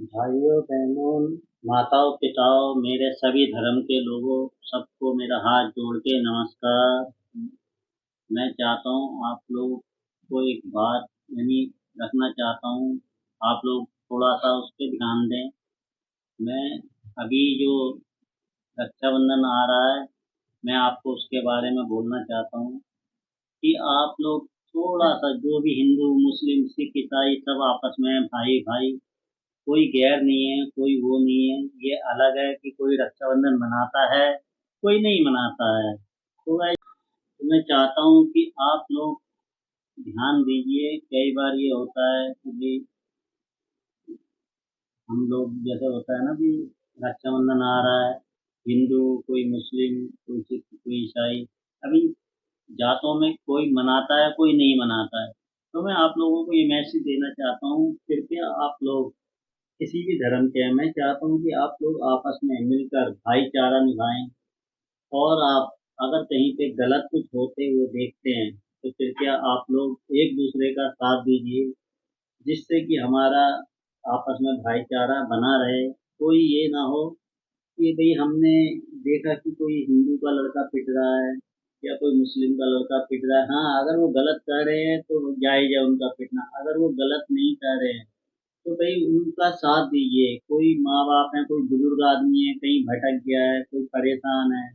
भाइयों बहनों, माताओं पिताओं, मेरे सभी धर्म के लोगों, सबको मेरा हाथ जोड़ के नमस्कार। मैं चाहता हूँ आप लोग को एक बात यानी रखना चाहता हूँ। आप लोग थोड़ा सा उस पर ध्यान दें। मैं अभी जो रक्षाबंधन आ रहा है, मैं आपको उसके बारे में बोलना चाहता हूँ कि आप लोग थोड़ा सा जो भी हिंदू मुस्लिम सिख ईसाई सब आपस में भाई भाई, कोई गैर नहीं है, कोई वो नहीं है। ये अलग है कि कोई रक्षाबंधन मनाता है, कोई नहीं मनाता है। तो मैं चाहता हूँ कि आप लोग ध्यान दीजिए। कई बार ये होता है कि भाई हम लोग जैसे होता है ना कि रक्षाबंधन आ रहा है, हिंदू कोई मुस्लिम कोई सिख कोई ईसाई, अभी जातों में कोई मनाता है कोई नहीं मनाता है। तो मैं आप लोगों को ये मैसेज देना चाहता हूँ, कृपया आप लोग किसी भी धर्म के हैं, मैं चाहता हूँ कि आप लोग आपस में मिलकर भाईचारा निभाएं। और आप अगर कहीं पे गलत कुछ होते हुए देखते हैं तो कृपया आप लोग एक दूसरे का साथ दीजिए, जिससे कि हमारा आपस में भाईचारा बना रहे। कोई ये ना हो कि भाई हमने देखा कि कोई हिंदू का लड़का पिट रहा है या कोई मुस्लिम का लड़का पिट रहा है। हाँ, अगर वो गलत कर रहे हैं तो जायज है उनका पिटना, अगर वो गलत नहीं कर रहे हैं तो भाई उनका साथ दीजिए। कोई माँ बाप है, कोई बुजुर्ग आदमी है, कहीं भटक गया है, कोई परेशान है,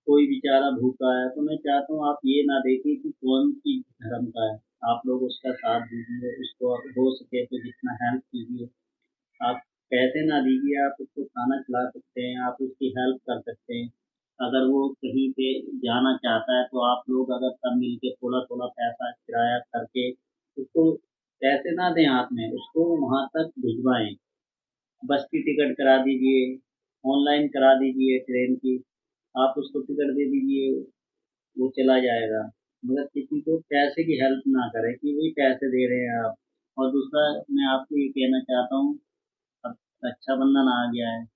कोई बेचारा भूखा है, तो मैं चाहता हूँ आप ये ना देखिए कि कौन सी धर्म का है। आप लोग उसका साथ दीजिए, उसको हो सके तो जितना हेल्प कीजिए। आप पैसे ना दीजिए, आप उसको खाना खिला सकते हैं, आप उसकी हेल्प कर सकते हैं। अगर वो कहीं पे जाना चाहता है तो आप लोग अगर सब मिल के थोड़ा थोड़ा पैसा किराया करके उसको, पैसे ना दें हाथ में, उसको वहां तक भिजवाएं। बस की टिकट करा दीजिए, ऑनलाइन करा दीजिए ट्रेन की, आप उसको टिकट दे दीजिए, वो चला जाएगा। मगर किसी को पैसे की हेल्प ना करें कि वही पैसे दे रहे हैं आप। और दूसरा, मैं आपको ये कहना चाहता हूँ, अब रक्षाबंधन आ गया है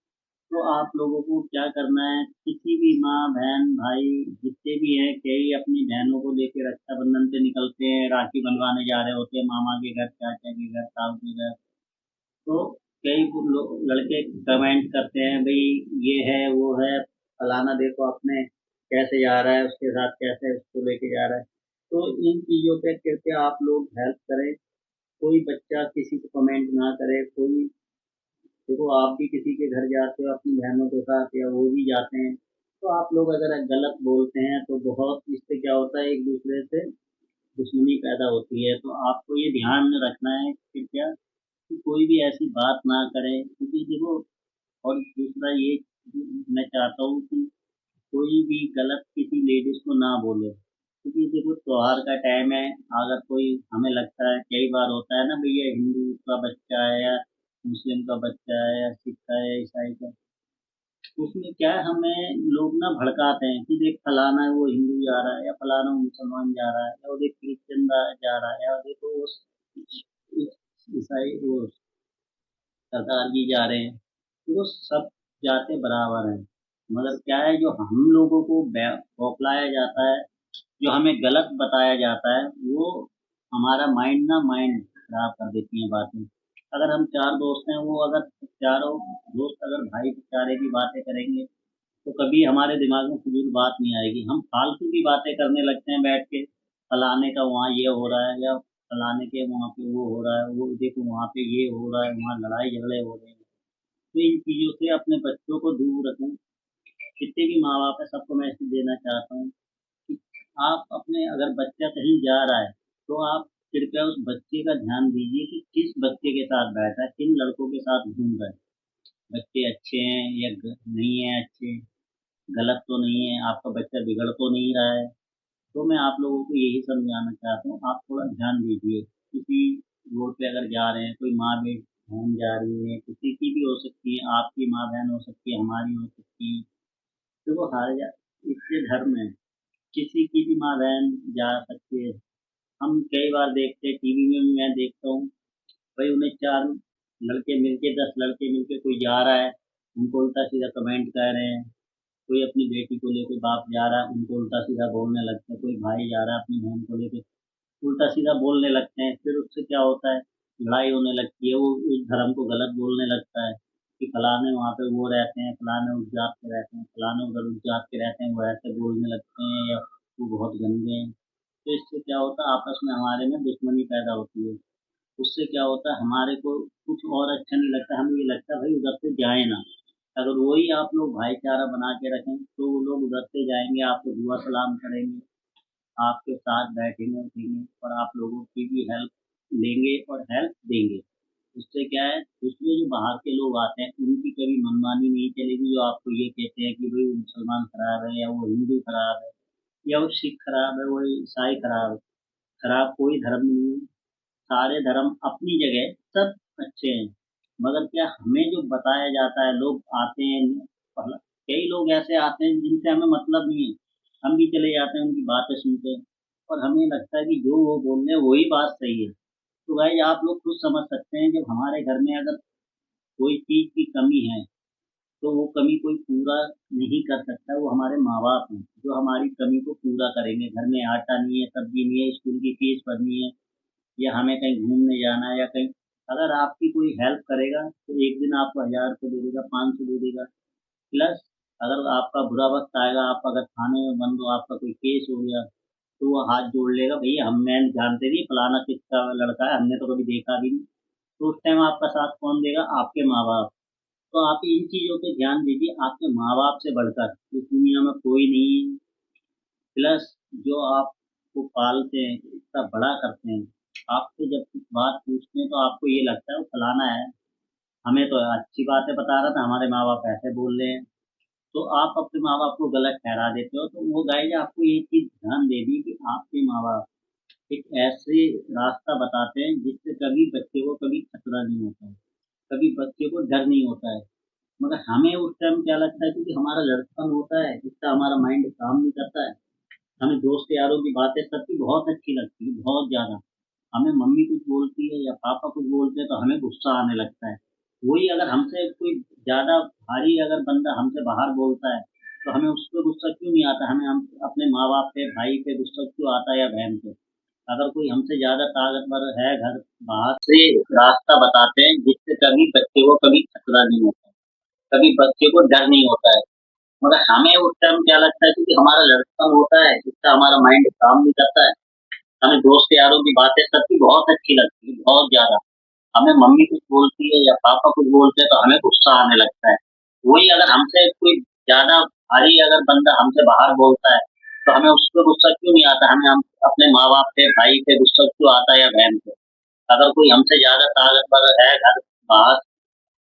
तो आप लोगों को क्या करना है, किसी भी माँ बहन भाई जितने भी हैं, कई अपनी बहनों को लेकर रक्षाबंधन पे निकलते हैं, राखी बनवाने जा रहे होते हैं मामा के घर, चाचा के घर, ताऊ के घर। तो कई लोग लड़के कमेंट करते हैं भाई ये है वो है, फलाना देखो अपने कैसे जा रहा है, उसके साथ कैसे उसको लेके जा रहा है। तो इन चीज़ों पे कृपया आप लोग हेल्प करें। कोई बच्चा किसी को कमेंट ना करे। कोई, देखो आप भी किसी के घर जाते हो अपनी बहनों के साथ या वो भी जाते हैं, तो आप लोग अगर गलत बोलते हैं तो बहुत इससे क्या होता है, एक दूसरे से दुश्मनी पैदा होती है। तो आपको ये ध्यान में रखना है कृपया कि कोई भी ऐसी बात ना करे, क्योंकि देखो, और दूसरा ये मैं चाहता हूँ कि कोई भी गलत किसी लेडीज को ना बोले, क्योंकि देखो त्योहार का टाइम है। अगर कोई, हमें लगता है कई बार होता है ना भैया, हिंदू का बच्चा है या मुस्लिम का बच्चा है या सिख का है या ईसाई का, उसमें क्या है, हमें लोग ना भड़काते हैं कि देख फलाना है वो हिंदू जा रहा है या फलाना वो मुसलमान जा रहा है या वो देख क्रिश्चियन जा रहा है या देखो वो ईसाई वो सरदार जी जा रहे हैं। तो वो सब जाते बराबर हैं। मगर क्या है, जो हम लोगों को बौखलाया जाता है, जो हमें गलत बताया जाता है, वो हमारा माइंड खराब कर देती हैं बातें। अगर हम चार दोस्त हैं, वो अगर चारों दोस्त अगर भाईचारे की बातें करेंगे तो कभी हमारे दिमाग में फिजूल बात नहीं आएगी। हम फालतू की बातें करने लगते हैं बैठ के, फलाने का वहाँ ये हो रहा है या फलाने के वहाँ पे वो हो रहा है, वो देखो वहाँ पे ये हो रहा है, वहाँ लड़ाई झगड़े हो रहे हैं। तो इन चीज़ों से अपने बच्चों को दूर रखें। जितने भी माँ बाप है सबको मैं मैसेज देना चाहता हूँ कि आप अपने, अगर बच्चा कहीं जा रहा है तो आप कृपया उस बच्चे का ध्यान दीजिए कि किस बच्चे के साथ बैठा है, किन लड़कों के साथ घूम रहा है। बच्चे अच्छे हैं या नहीं है अच्छे, गलत तो नहीं है, आपका बच्चा बिगड़ तो नहीं रहा है। तो मैं आप लोगों को यही समझाना चाहता हूँ, आप थोड़ा ध्यान दीजिए। किसी रोड पे अगर जा रहे हैं, कोई माँ बहन जा रही है, किसी की भी हो सकती है, आपकी माँ बहन हो सकती है, हमारी हो सकती है। देखो हर इससे धर्म है, किसी की भी माँ बहन जा सकती है। हम कई बार देखते हैं, टीवी में भी मैं देखता हूँ, भाई उन्हें चार लड़के मिलके, 10 लड़के मिलके कोई जा रहा है, उनको उल्टा सीधा कमेंट कर रहे हैं। कोई अपनी बेटी को लेके बाप जा रहा है, उनको उल्टा सीधा बोलने लगते हैं। कोई भाई जा रहा है अपनी बहन को लेके, उल्टा सीधा बोलने लगते हैं। फिर उससे क्या होता है, लड़ाई होने लगती है, वो उस धर्म को गलत बोलने लगता है कि फलाने वहाँ पे वो रहते हैं, फलाने उस जात के रहते हैं, फलाने उधर उस जात के रहते हैं, वो ऐसे बोलने लगते हैं या वो बहुत गंदे हैं। तो इससे क्या होता है, आपस में हमारे में दुश्मनी पैदा होती है। उससे क्या होता है, हमारे को कुछ और अच्छा नहीं लगता, हमें ये लगता है भाई उधर से जाए ना। अगर वही आप लोग भाईचारा बना के रखें तो वो लोग उधर से जाएंगे, आपको दुआ सलाम करेंगे, आपके साथ बैठेंगे उठेंगे और आप लोगों की भी हेल्प लेंगे और हेल्प देंगे। उससे क्या है, दूसरे जो बाहर के लोग आते हैं उनकी कभी मनमानी नहीं चलेगी, जो आपको ये कहते हैं कि भाई वो मुसलमान खराब है या वो हिंदू खराब है या वो सिख खराब है, वो ईसाई खराब है। खराब कोई धर्म नहीं है, सारे धर्म अपनी जगह सब अच्छे हैं। मगर क्या हमें जो बताया जाता है, लोग आते हैं, कई लोग ऐसे आते हैं जिनसे हमें मतलब नहीं है, हम भी चले जाते हैं उनकी बातें सुनते हैं और हमें लगता है कि जो वो बोल रहे हैं वही बात सही है। तो भाई आप लोग खुद समझ सकते हैं, जब हमारे घर में अगर कोई चीज़ की कमी है तो वो कमी कोई पूरा नहीं कर सकता, वो हमारे माँ बाप हैं जो हमारी कमी को पूरा करेंगे। घर में आटा नहीं है, सब्जी नहीं है, स्कूल की फीस भरनी है या हमें कहीं घूमने जाना है या कहीं, अगर आपकी कोई हेल्प करेगा तो एक दिन आपको 1000 रुपये दे देगा, 500 दे देगा। प्लस अगर आपका बुरा वक्त आएगा, आप अगर थाने में बंद हो, आपका कोई केस हो गया, तो वो हाथ जोड़ लेगा, भैया हम मैं जानते नहीं फलाना किसका लड़का है, हमने तो कभी देखा भी नहीं। तो उस टाइम आपका साथ कौन देगा, आपके माँ बाप। तो आप इन चीज़ों पे ध्यान दीजिए, आपके माँ बाप से बढ़कर इस दुनिया में कोई नहीं है। प्लस जो आपको पालते हैं, इतना बड़ा करते हैं, आपसे जब कुछ बात पूछते हैं तो आपको ये लगता है वो फलाना है, हमें तो अच्छी बातें बता रहा था, हमारे माँ बाप ऐसे बोल रहे हैं। तो आप अपने माँ बाप को गलत ठहरा देते हो। तो वो गाइज आपको ये चीज़ ध्यान दे दी कि आपके माँ बाप एक ऐसे रास्ता बताते हैं जिससे कभी बच्चे को कभी खतरा नहीं होता है, कभी बच्चे को डर नहीं होता है। मगर हमें उस टाइम क्या लगता है, क्योंकि हमारा लड़कपन होता है, जिसका हमारा माइंड काम नहीं करता है, हमें दोस्त यारों की बातें सबकी बहुत अच्छी लगती है, बहुत ज़्यादा। हमें मम्मी कुछ बोलती है या पापा कुछ बोलते हैं तो हमें गुस्सा आने लगता है। वही अगर हमसे कोई ज़्यादा भारी अगर बंदा हमसे बाहर बोलता है तो हमें उस पर गुस्सा क्यों नहीं आता, हमें हम अपने माँ बाप पे, भाई पे गुस्सा क्यों आता है या बहन पे। अगर कोई हमसे ज़्यादा ताकतवर है, घर बाहर से रास्ता बताते हैं जिससे कभी बच्चे को कभी खतरा नहीं होता, कभी बच्चे को डर नहीं होता है। मगर हमें उस टाइम क्या लगता है, क्योंकि हमारा लड़कपन होता है, जिसका हमारा माइंड काम नहीं करता है, हमें दोस्त यारों की बातें सबकी बहुत अच्छी लगती है, बहुत ज़्यादा। हमें मम्मी कुछ बोलती है या पापा कुछ बोलते हैं तो हमें गुस्सा आने लगता है। वही अगर हमसे कोई ज़्यादा भारी अगर बंदा हमसे बाहर बोलता है तो हमें उस पे गुस्सा क्यों नहीं आता, हमें हम अपने माँ-बाप पे, भाई पे गुस्सा क्यों आता है या बहन पे। अगर कोई हमसे ज़्यादा ताकतवर है घर बाहर,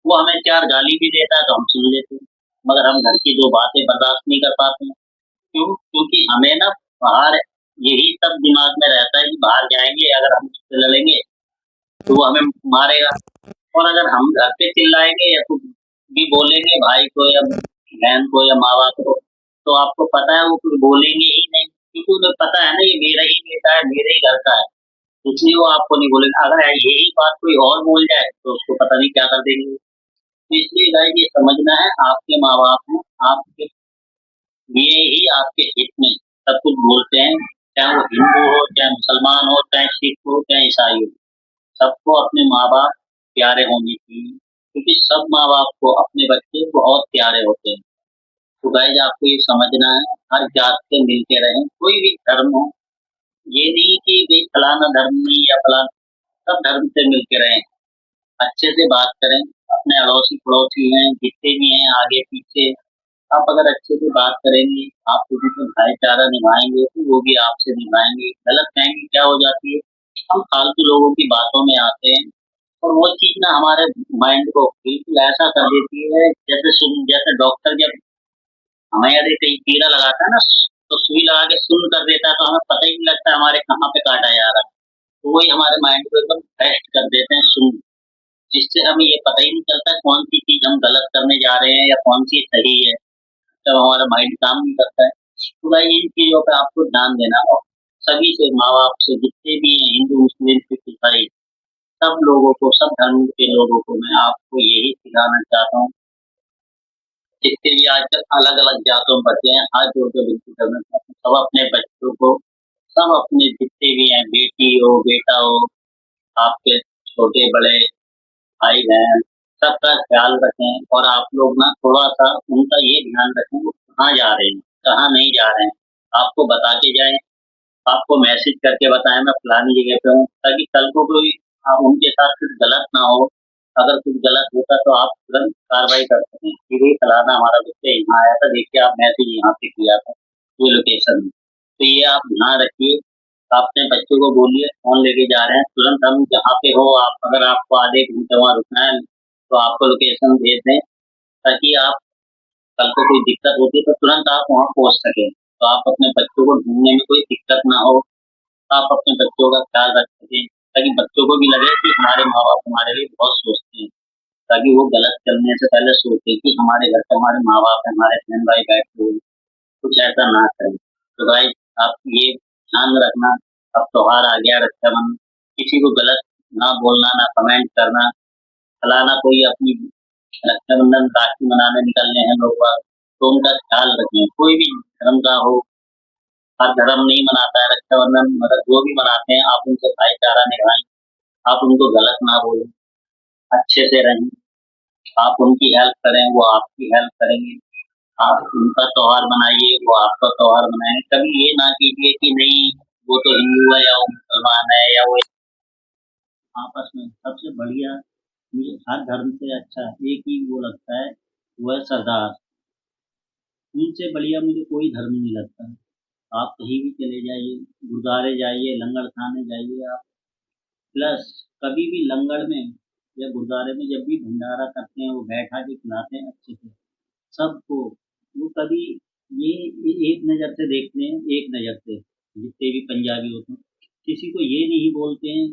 वो हमें 4 गाली भी देता है तो हम सुन लेते हैं। मगर हम घर की 2 बातें बर्दाश्त नहीं कर पाते हैं। क्यों? क्योंकि हमें ना बाहर यही सब दिमाग में रहता है कि बाहर जाएँगे, अगर हम उससे लड़ेंगे तो वो हमें मारेगा। और अगर हम घर पे चिल्लाएँगे या कुछ भी बोलेंगे भाई को या बहन को या माँ-बाप को, तो आपको पता है वो कुछ बोलेंगे ही नहीं, क्योंकि उन्हें पता है ना ये मेरा ही बेटा है, मेरे ही घर का है, इसलिए वो आपको नहीं बोलेंगे। अगर यही बात कोई और बोल जाए तो उसको पता नहीं क्या कर देंगे। तो इसलिए गाइस ये समझना है, आपके माँ-बाप हैं, आपके लिए ही आपके हित में सब कुछ बोलते हैं, चाहे वो हिंदू हो, चाहे मुसलमान हो, चाहे सिख हो, चाहे ईसाई हो। सबको अपने माँ-बाप प्यारे होने चाहिए, क्योंकि सब माँ-बाप को अपने बच्चे बहुत प्यारे होते हैं। तो गाइस आपको ये समझना है, हर जात से मिल के रहें, कोई भी धर्म हो, ये नहीं कि भई फलाना धर्म नहीं या फलाना, सब धर्म से मिल के रहें, अच्छे से बात करें, अपने अड़ोसी-पड़ोसी हैं, जितने भी हैं आगे-पीछे, आप अगर अच्छे से बात करेंगे, आप किसी से भाईचारा निभाएँगे, तो वो भी आपसे निभाएँगे। गलतफ़हमी क्या हो जाती है, हम फालतू लोगों की बातों में आते हैं और वो चीज़ ना हमारे माइंड को बिल्कुल ऐसा कर देती है, जैसे डॉक्टर जब हमें यदि कहीं कीड़ा लगाता है ना, तो सुई लगा के सुन्न कर देता है, तो हमें पता ही नहीं लगता हमारे कहाँ पे काटा जा रहा है। तो वही हमारे माइंड को एकदम टेस्ट कर देते हैं सुन्न, जिससे हमें ये पता ही नहीं चलता कौन-सी चीज़ हम गलत करने जा रहे हैं या कौन-सी सही है, जब हमारा माइंड काम नहीं करता है। तो भाई इन चीज़ों पे आपको ध्यान देना और सभी से, माँ-बाप से, जितने भी हैं हिंदू, मुस्लिम, सिख, ईसाई, सब लोगों को, सब धर्म के लोगों को मैं आपको यही सिखाना चाहता हूँ, जितने भी आजकल अलग-अलग जातों में बचे हैं, हाथ जोड़ के विनती करना चाहता हूँ, सब अपने बच्चों को, सब अपने जितने भी हैं, बेटी हो, बेटा हो, आपके छोटे बड़े भाई बहन सबका ख्याल रखें, और आप लोग ना थोड़ा सा उनका ये ध्यान रखें वो कहाँ जा रहे हैं, कहाँ नहीं जा रहे हैं, आपको बता के जाएं, आपको मैसेज करके बताएं मैं फलानी जगह पे हूँ, ताकि कल को कोई उनके साथ कुछ गलत ना हो। अगर कुछ गलत होता तो आप तुरंत कार्रवाई कर सकें कि भाई फलाना हमारा बच्चा यहाँ आया था, देखिए आप मैसेज यहाँ पे किया था, ये लोकेशन में। तो ये आप ध्यान रखिए, आप अपने बच्चों को बोलिए फोन लेके जा रहे हैं, तुरंत हम जहाँ पे हो आप, अगर आपको आधे घंटे वहाँ रुकना है तो आपको लोकेशन भेज दें, ताकि आप कल को कोई दिक्कत होती है तो तुरंत आप वहाँ पहुँच सकें। तो आप अपने बच्चों को ढूंढने में कोई दिक्कत ना हो, आप अपने बच्चों का ख्याल रख सकें, ताकि बच्चों को भी लगे कि हमारे माँ बाप हमारे लिए बहुत सोचते हैं, ताकि वो गलत करने से पहले सोचे कि हमारे घर पे हमारे माँ बाप है, हमारे बहन भाई बैठे हुए हैं, कुछ ऐसा ना करें। तो भाई आप ये ध्यान में रखना, अब त्योहार आ गया रक्षाबंधन, किसी को गलत ना बोलना, ना कमेंट करना, फलाना कोई अपनी रक्षाबंधन राखी मनाने निकलने हैं लोग बाग, तो उनका ख्याल रखें, कोई भी धर्म का हो, हर धर्म नहीं मनाता है रक्षाबंधन, मगर जो भी मनाते हैं आप उनसे भाईचारा निभाएं, आप उनको गलत ना बोलें, अच्छे से रहें, आप उनकी हेल्प करें, वो आपकी हेल्प करेंगे, आप उनका त्योहार मनाइए, वो आपका त्योहार मनाएं, कभी ये ना कीजिए कि नहीं वो तो हिंदू है या वो मुसलमान है या वो, आपस में सबसे बढ़िया मुझे हर धर्म से अच्छा एक ही वो लगता है, वो है सरदार। उनसे बढ़िया मुझे कोई धर्म नहीं लगता। आप कहीं भी चले जाइए, गुरुद्वारे जाइए, लंगर खाने जाइए आप, प्लस कभी भी लंगर में या गुरुद्वारे में जब भी भंडारा करते हैं वो बैठा के खिलाते हैं अच्छे से सबको। वो कभी ये एक नज़र से देखते हैं, एक नज़र से जितने भी पंजाबी होते हैं, किसी को ये नहीं बोलते हैं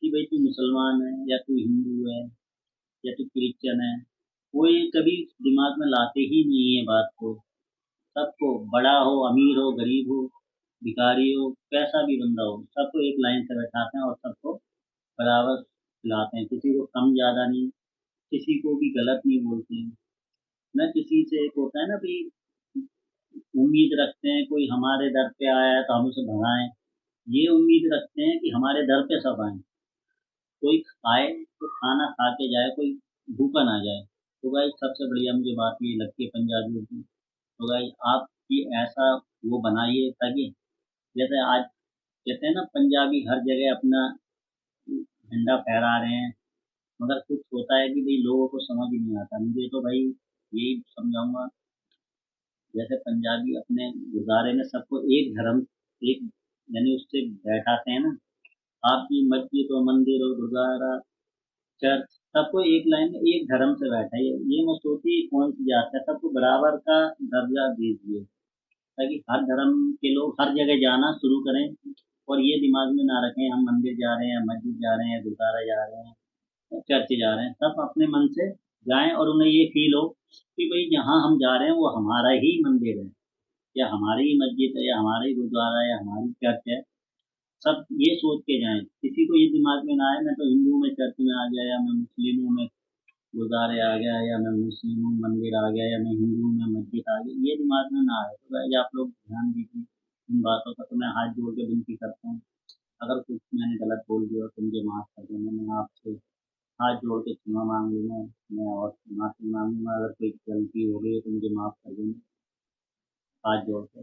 कि भाई तू मुसलमान है या तू हिंदू है या तू क्रिश्चियन है। वो ये कभी दिमाग में लाते ही नहीं है बात को। सबको, बड़ा हो अमीर हो गरीब हो भिखारी हो कैसा भी बंदा हो, सबको एक लाइन से बैठाते हैं और सबको बराबर खिलाते हैं, किसी को कम ज़्यादा नहीं, किसी को भी गलत नहीं बोलते हैं। न किसी से एक होता है ना भाई, उम्मीद रखते हैं कोई हमारे दर पे आया है तो हम उसे भगाएं, ये उम्मीद रखते हैं कि हमारे दर पे सब आए, कोई आए तो खाना खा के जाए, कोई भूखा ना जाए। तो भाई सबसे बढ़िया मुझे बात ये लगती है पंजाबियों की। तो भाई आप ये ऐसा वो बनाइए ताकि, जैसे आज कहते हैं ना पंजाबी हर जगह अपना झंडा फहरा रहे हैं, मगर कुछ होता है कि भाई लोगों को समझ ही नहीं आता। मुझे तो भाई यही समझाऊंगा, जैसे पंजाबी अपने गुरुद्वारे में सबको एक धर्म, एक यानी उससे बैठाते हैं ना, आपकी मस्जिद हो मंदिर हो गुरुद्वारा चर्च, सबको एक लाइन में एक धर्म से बैठाइए, ये मत सोचिए कौन सी जात है, सबको बराबर का दर्जा दीजिए, ताकि हर धर्म के लोग हर जगह जाना शुरू करें। और ये दिमाग में ना रखें हम मंदिर जा रहे हैं, मस्जिद जा रहे हैं, गुरुद्वारा जा रहे हैं, चर्च जा रहे हैं, सब अपने मन से जाएं और उन्हें ये फील हो कि भाई जहाँ हम जा रहे हैं वो हमारा ही मंदिर है या हमारी ही मस्जिद है या हमारा ही गुरुद्वारा है या हमारी चर्च है। सब ये सोच के जाएं, किसी को ये दिमाग में ना आए मैं तो हिंदू में चर्च में आ गया या मैं मुस्लिम हूँ मैं गुरुद्वारे आ गया या मैं मुस्लिम हूँ मंदिर आ गया या मैं हिंदू हूँ मैं मस्जिद आ गया, ये दिमाग में ना आए। तो भाई आप लोग ध्यान दीजिए इन बातों का। तो मैं हाथ जोड़ के विनती करता हूँ, अगर कुछ मैंने गलत बोल दिया तो मुझे माफ़ कर देना, मैं आपसे हाथ जोड़ के क्षमा मांग लूँगा, मैं और माफ़ी मांगूंगा, अगर कोई गलती हो गई है तो मुझे माफ़ कर देना, हाथ जोड़ के।